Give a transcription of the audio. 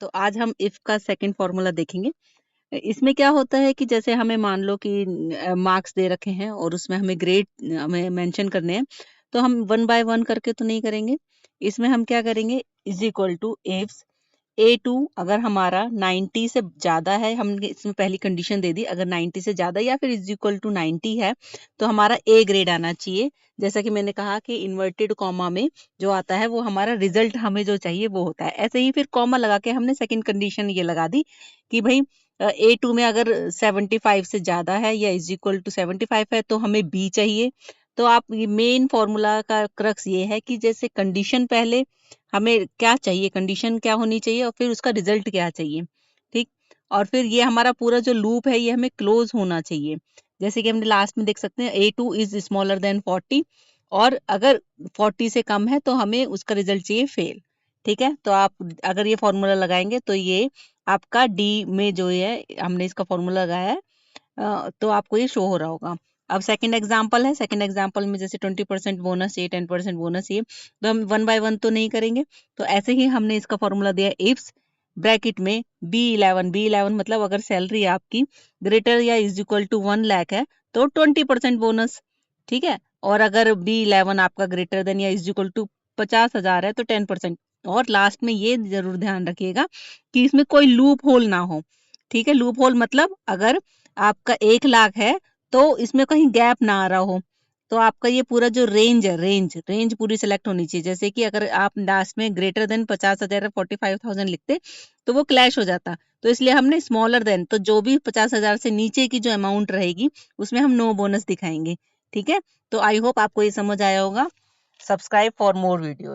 तो आज हम इफ का सेकंड फॉर्मूला देखेंगे। इसमें क्या होता है कि जैसे हमें मान लो कि मार्क्स दे रखे हैं और उसमें हमें ग्रेड हमें मेंशन करने हैं, तो हम वन बाय वन करके तो नहीं करेंगे। इसमें हम क्या करेंगे, is equal to if A2 अगर हमारा 90 से ज्यादा है, हमने इसमें पहली कंडीशन दे दी, अगर 90 से ज्यादा या फिर इज इक्वल टू 90 है तो हमारा A ग्रेड आना चाहिए। जैसा कि मैंने कहा कि इन्वर्टेड कॉमा में जो आता है वो हमारा रिजल्ट हमें जो चाहिए वो होता है। ऐसे ही फिर कॉमा लगा के हमने सेकंड कंडीशन ये लगा दी कि भाई A2 में अगर 75 से ज्यादा है या इज इक्वल टू 75 है तो हमें B चाहिए। तो आप ये मेन फॉर्मूला का क्रक्स ये है कि जैसे कंडीशन पहले हमें क्या चाहिए, कंडीशन क्या होनी चाहिए और फिर उसका रिजल्ट क्या चाहिए, ठीक। और फिर ये हमारा पूरा जो लूप है ये हमें क्लोज होना चाहिए। जैसे कि हमने लास्ट में देख सकते हैं A2 इज स्मॉलर देन 40 और अगर 40 से कम है तो हमें उसका रिजल्ट चाहिए फेल। ठीक है, तो आप अगर ये फॉर्मूला लगाएंगे तो ये आपका डी में जो है हमने इसका फॉर्मूला लगाया है, तो आपको ये शो हो रहा होगा। अब सेकंड एग्जांपल है, सेकंड एग्जांपल में जैसे 20% बोनस ये 10% बोनस ये, तो हम वन बाय वन तो नहीं करेंगे। तो ऐसे ही हमने इसका फॉर्मूला दिया इफ्स ब्रैकेट में B11 मतलब अगर सैलरी आपकी ग्रेटर या इज इक्वल टू 1 लाख है तो 20% बोनस, ठीक है। और अगर B11 आपका ग्रेटर देन या इज इक्वल टू 50,000 है तो 10%। और लास्ट में ये जरूर ध्यान रखिएगा कि इसमें कोई लूप होल ना हो, ठीक है। लूप होल मतलब अगर आपका 1 लाख है तो इसमें कहीं गैप ना आ रहा हो, तो आपका ये पूरा जो रेंज है, रेंज पूरी सिलेक्ट होनी चाहिए। जैसे कि अगर आप लास्ट में ग्रेटर देन 50,000 45,000 लिखते तो वो क्लैश हो जाता। तो इसलिए हमने स्मॉलर देन, तो जो भी 50,000 से नीचे की जो अमाउंट रहेगी उसमें हम नो बोनस दिखाएंगे, ठीक है। तो आई होप आपको ये समझ आया होगा। Subscribe for more videos.